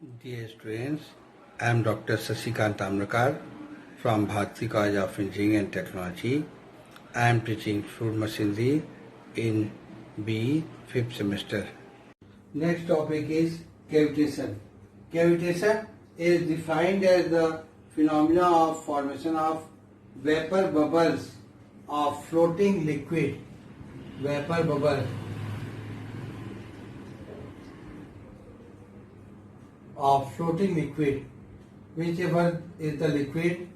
Dear students, I am Dr. Sasikant Tamrakar from Bharati College of Engineering and Technology. I am teaching fluid machinery in BE 5th semester. Next topic is cavitation. Cavitation is defined as the phenomena of formation of vapor bubbles of floating liquid. Vapor bubbles of floating liquid, whichever is the liquid,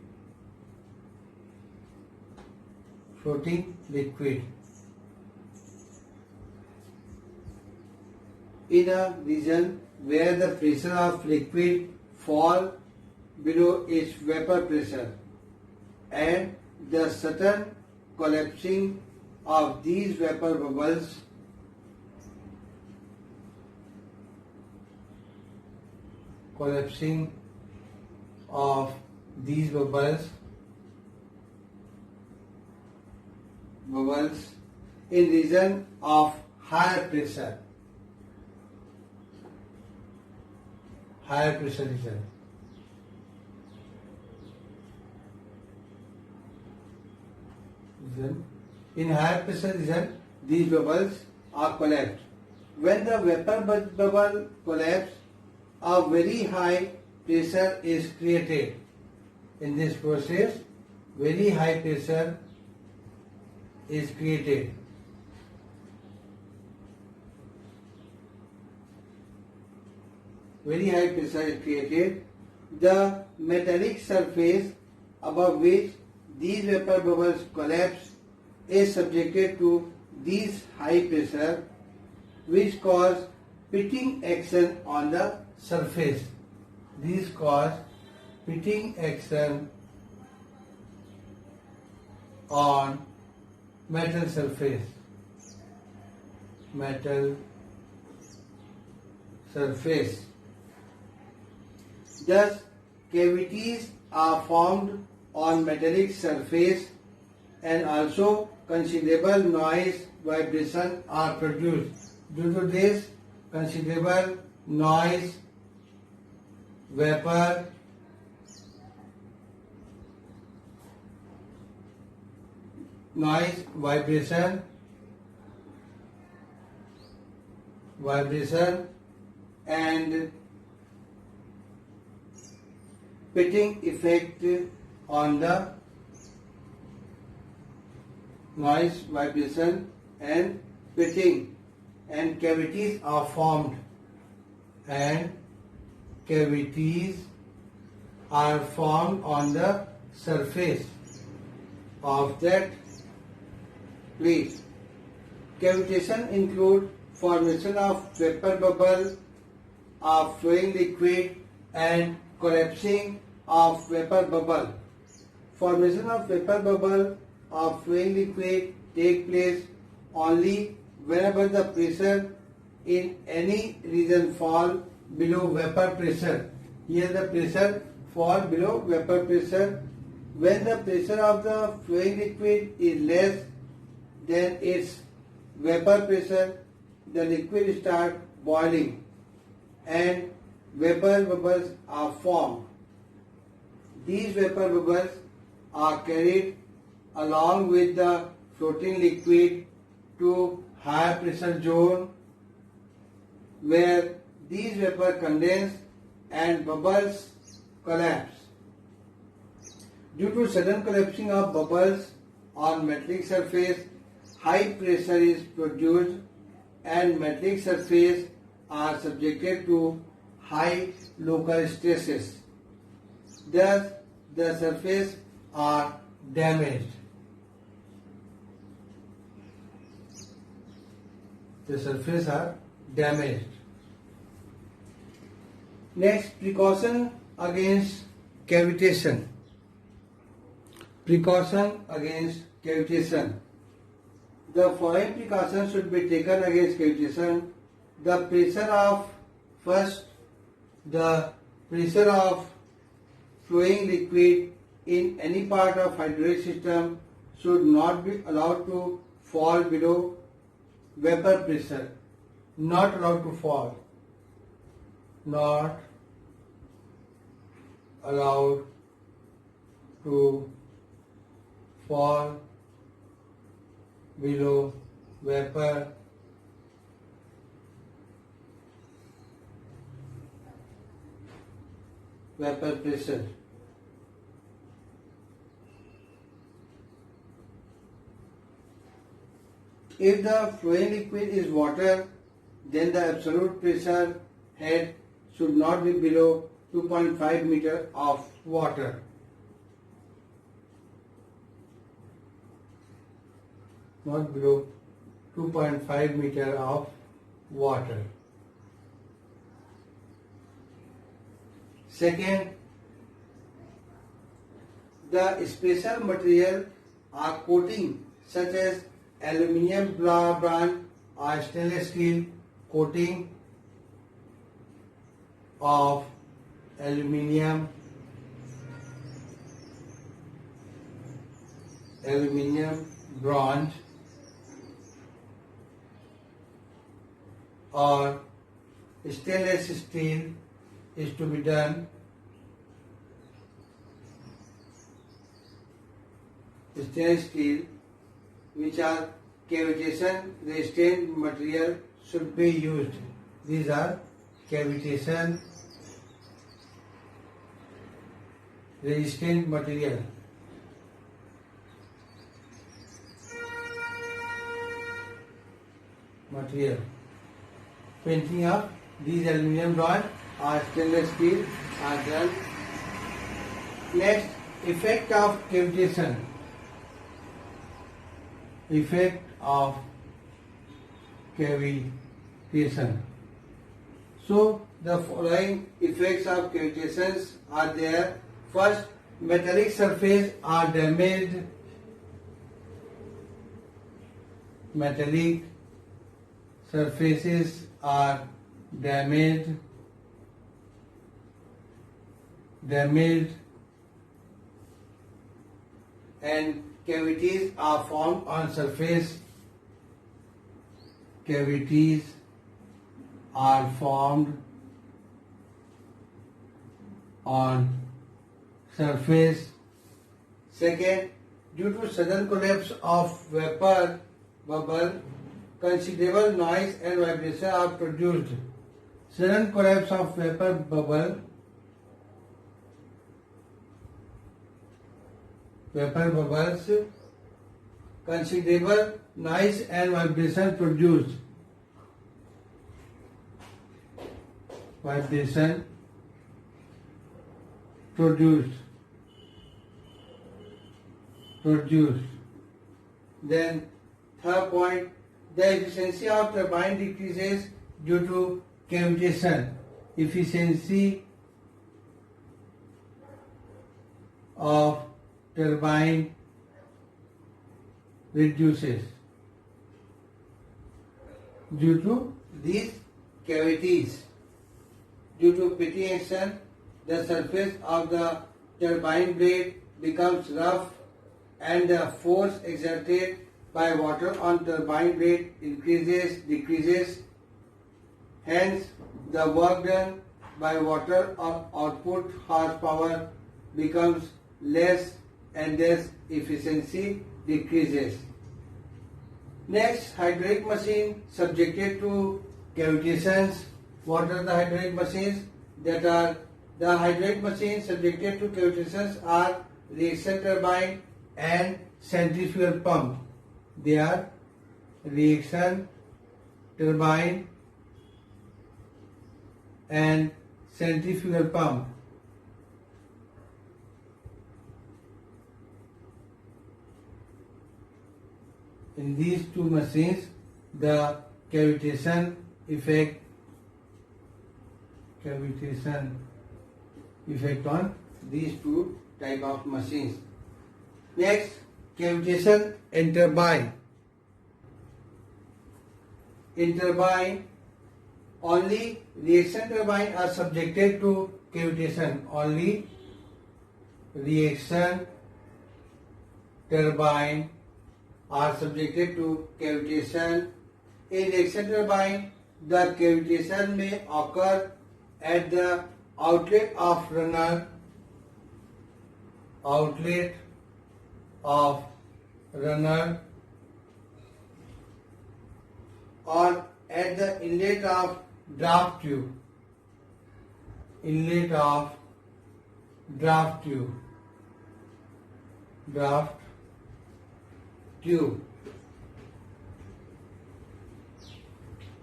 floating liquid, in a region where the pressure of liquid fall below its vapor pressure, and the sudden collapsing of these vapor bubbles in region of higher pressure region. In higher pressure region, these bubbles are collapsed. When the vapor bubble collapse, a very high pressure is created. In this process, very high pressure is created. The metallic surface above which these vapor bubbles collapse is subjected to these high pressure, which cause pitting action on the surface. These cause pitting action on metal surface. Thus, cavities are formed on metallic surface, and also considerable noise, vibration are produced. Due to this, considerable noise, vapor, vibration and pitting effect on the noise, vibration and pitting, and cavities are formed, on the surface of that place. Cavitation include formation of vapor bubble of flowing liquid and collapsing of vapor bubble. Formation of vapor bubble of flowing liquid take place only whenever the pressure in any region fall below vapor pressure. Here the pressure fall below vapor pressure. When the pressure of the flowing liquid is less than its vapor pressure, the liquid start boiling and vapor bubbles are formed. These vapor bubbles are carried along with the floating liquid to higher pressure zone, where these vapor condense and bubbles collapse. Due to sudden collapsing of bubbles on metallic surface, high pressure is produced and metallic surface are subjected to high local stresses. Thus, the surface are damaged. Next, precaution against cavitation. The following precautions should be taken against cavitation. The pressure of flowing liquid in any part of hydraulic system should not be allowed to fall below vapor pressure. Not allowed to fall. allowed to fall below vapor pressure. If the flowing liquid is water, then the absolute pressure head should not be below 2.5 meter of water. Not below 2.5 meter of water. Second, the special material or coating such as aluminium bran or stainless steel coating of aluminium bronze or stainless steel is to be done. Stainless steel, which are cavitation resistant material, should be used. These are cavitation resistant material. Painting of these aluminium rod or stainless steel are done. Next, effect of cavitation. Effect of cavitation. So the following effects of cavitations are there. First, metallic surface are damaged. Metallic surfaces are damaged and cavities are formed on surface. Cavities are formed on surface. Second, due to sudden collapse of vapor bubble, considerable noise and vibration are produced. Sudden collapse of vapor bubbles, considerable noise and vibration produced. Then third point, the efficiency of turbine decreases due to cavitation. Efficiency of turbine reduces due to these cavities. Due to pitting action, the surface of the turbine blade becomes rough and the force exerted by water on turbine blade decreases. Hence, the work done by water or output horsepower becomes less and thus efficiency decreases. Next, hydraulic machine subjected to cavitations. What are the hydraulic machines? The hydraulic machines subjected to cavitations are reaction turbine and centrifugal pump. They are reaction turbine and centrifugal pump. In these two machines, the cavitation effect on these two type of machines. Next, cavitation in turbine. In turbine, only reaction turbine are subjected to cavitation. Only reaction turbine are subjected to cavitation. In reaction turbine, the cavitation may occur at the outlet of runner outlet of runner or at the inlet of draft tube. Inlet of draft tube. Draft tube,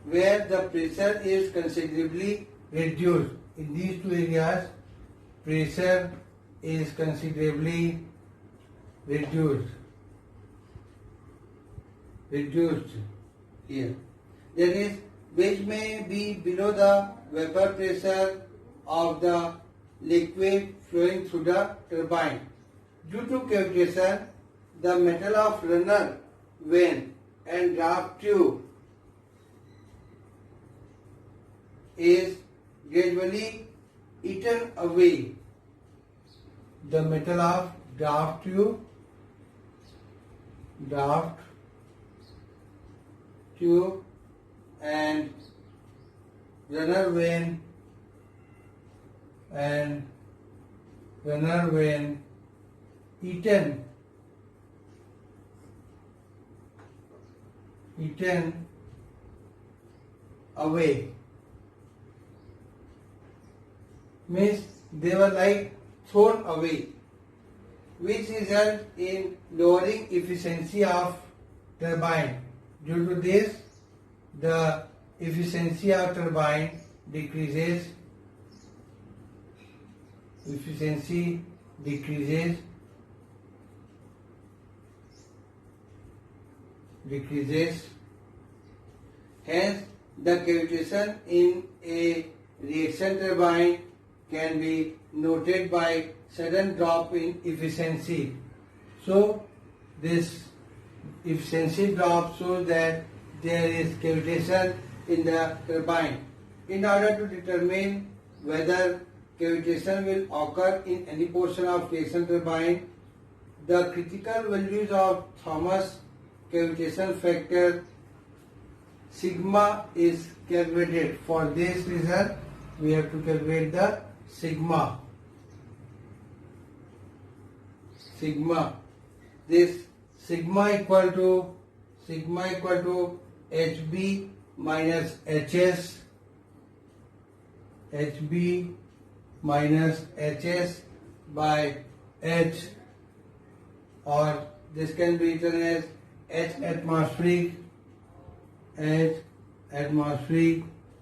where the pressure is considerably reduced. In these two areas, pressure is considerably reduced. Here. That is, which may be below the vapor pressure of the liquid flowing through the turbine. Due to cavitation, the metal of runner vane and draft tube is gradually eaten away. The metal of draft tube and runner vane eaten away. Means they were like thrown away, which result in lowering efficiency of turbine. Due to this, the efficiency of turbine decreases. Hence, the cavitation in a reaction turbine can be noted by sudden drop in efficiency. So, this efficiency drop shows that there is cavitation in the turbine. In order to determine whether cavitation will occur in any portion of reaction turbine, the critical values of Thomas cavitation factor sigma is calculated. For this reason, we have to calculate the sigma. This sigma equal to HB minus HS. HB minus HS by H, or this can be written as H atmospheric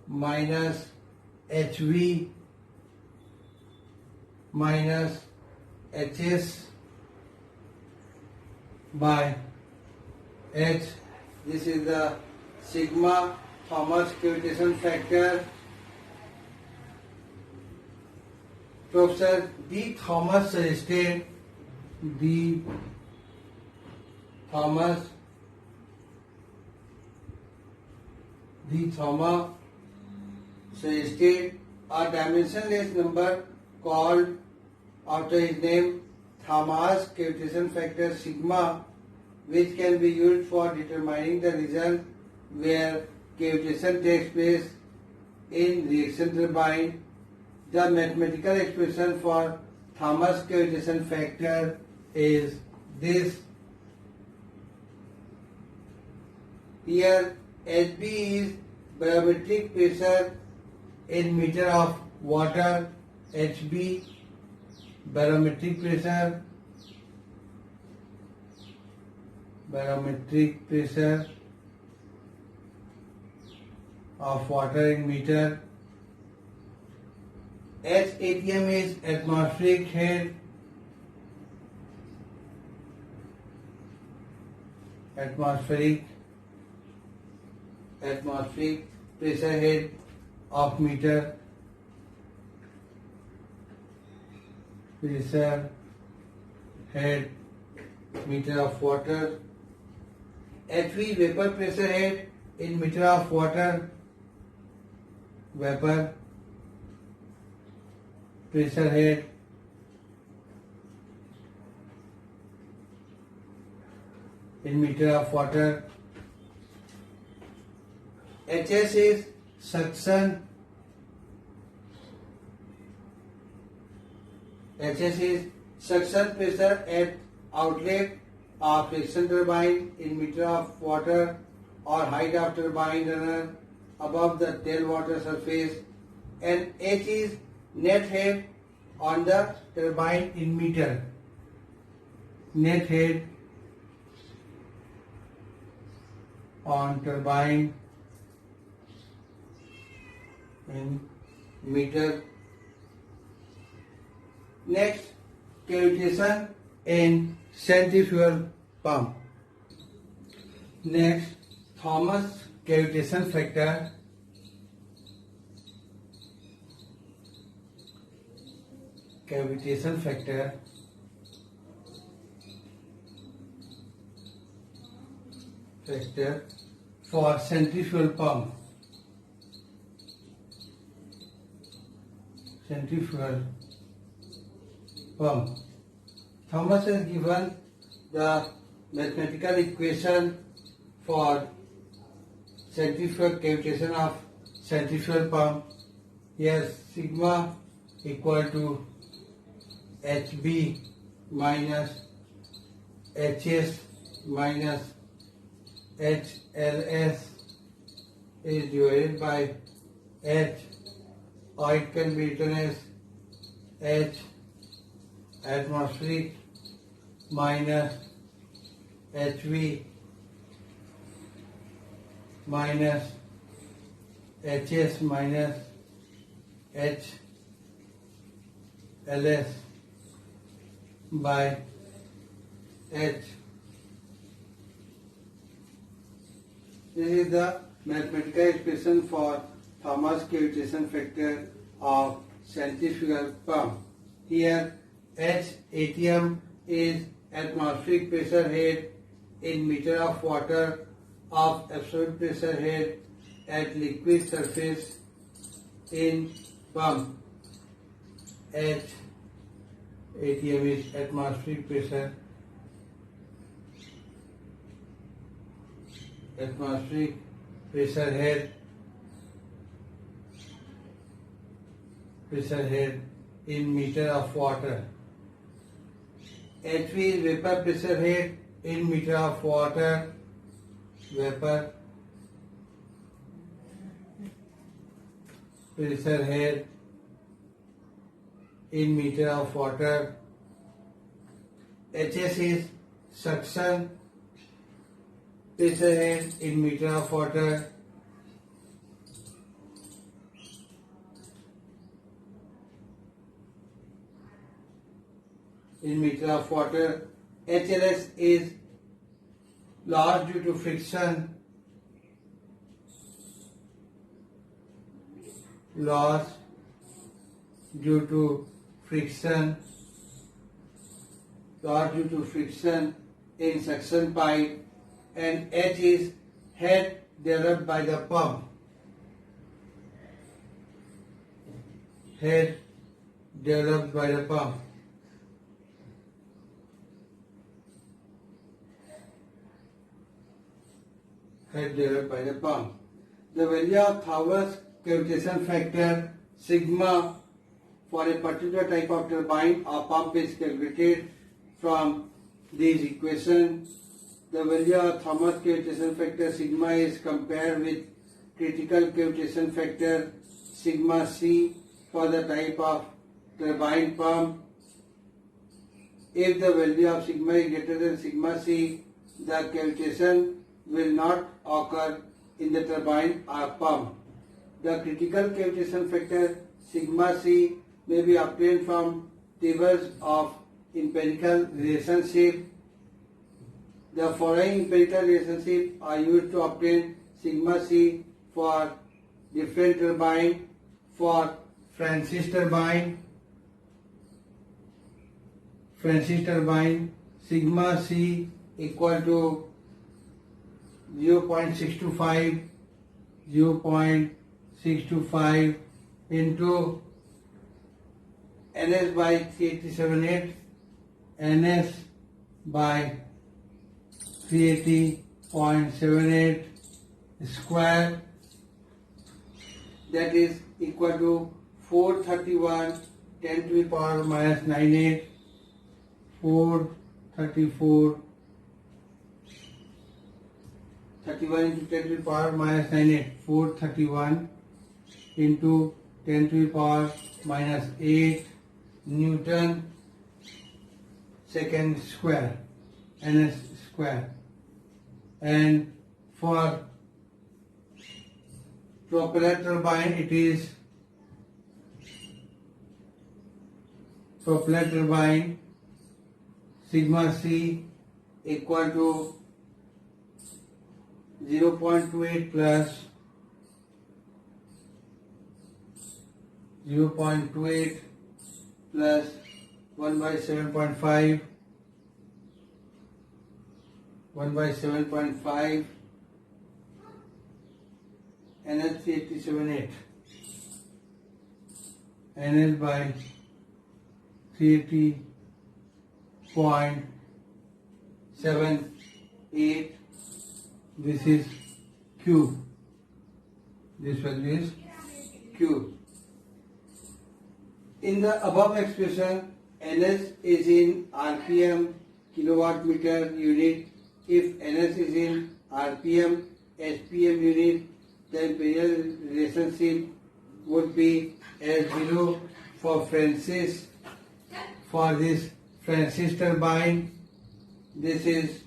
minus HV minus HS by H. This is the sigma Thomas cavitation factor. Professor D. Thomas suggested a dimensionless number called after his name, Thomas cavitation factor sigma, which can be used for determining the result where cavitation takes place in reaction turbine. The mathematical expression for Thomas cavitation factor is this. Here HB is barometric pressure in meter of water. HB barometric pressure of water in meter. HATM is atmospheric head. Atmospheric pressure head of meter. Pressure head meter of water. HV vapor pressure head in meter of water. Vapor pressure head in meter of water. HS is suction. HS is suction pressure at outlet of friction turbine in meter of water or height of turbine runner above the tailwater surface, and H is net head on the turbine in meter. Net head on turbine in meter. Next, cavitation in centrifugal pump. Next, Thomas cavitation factor. Cavitation factor for centrifugal pump. Centrifugal pump. Thomas has given the mathematical equation for centrifugal cavitation of centrifugal pump. Here sigma equal to HB minus HS minus HLS is divided by H, or it can be written as H atmospheric minus HV minus HS minus HLS by H. This is the mathematical expression for Thomas cavitation factor of centrifugal pump. Here H ATM is atmospheric pressure head in meter of water of absolute pressure head at liquid surface in pump. H ATM is atmospheric pressure head in meter of water. HV is vapor pressure head in meter of water. Vapor pressure head in meter of water. HS is suction pressure head in meter of water. In meter of water. HLS is loss due to friction. Loss due to friction. Loss due to friction in suction pipe. And H is head developed by the pump. Head developed by the pump. Head developed by the pump. The value of Thomas cavitation factor sigma for a particular type of turbine or pump is calculated from these equations. The value of Thomas cavitation factor sigma is compared with critical cavitation factor sigma C for the type of turbine pump. If the value of sigma is greater than sigma C, the cavitation will not occur in the turbine or pump. The critical cavitation factor sigma C may be obtained from tables of empirical relationship. The following empirical relationships are used to obtain sigma C for different turbine. For Francis turbine, sigma C equal to 0.625 into NS by 387.8 NS by 380.78 square, that is equal to 431 10 to the power minus 98 434, 31 into 10 to the power minus 98, 431 into 10 to the power minus 8 Newton second square, ns square. And for propeller turbine, it is propeller turbine sigma c equal to 0.28 plus 0.28 plus 1 by 7.5 NL 387.8 NL by 380.78. This is Q. This value is Q. In the above expression, NS is in RPM kilowatt meter unit. If NS is in RPM SPM unit, then period relationship would be as below. For Francis, for this Francis turbine, this is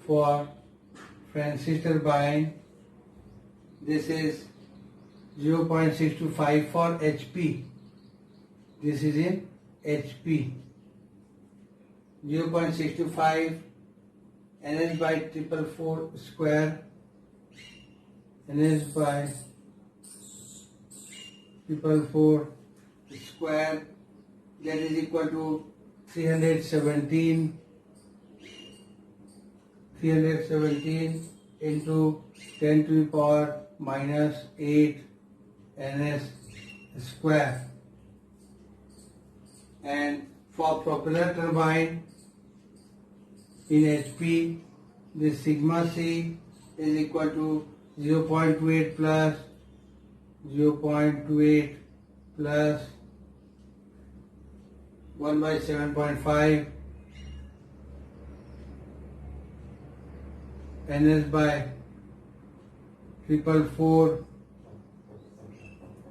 for Francis turbine, this is 0.625 for HP. This is in HP. 0.625 NS by 444 square, NS by 444 square, that is equal to 317 into 10 to the power minus 8 NS square. And for propeller turbine in HP, the sigma c is equal to 0.28 plus 0.28 plus 1 by 7.5 NS by 444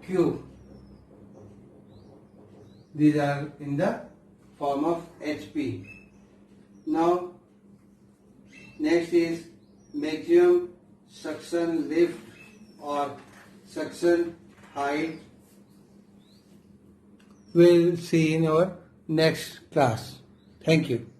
Q. These are in the form of HP. Now, next is maximum suction lift or suction height. We'll see in our next class. Thank you.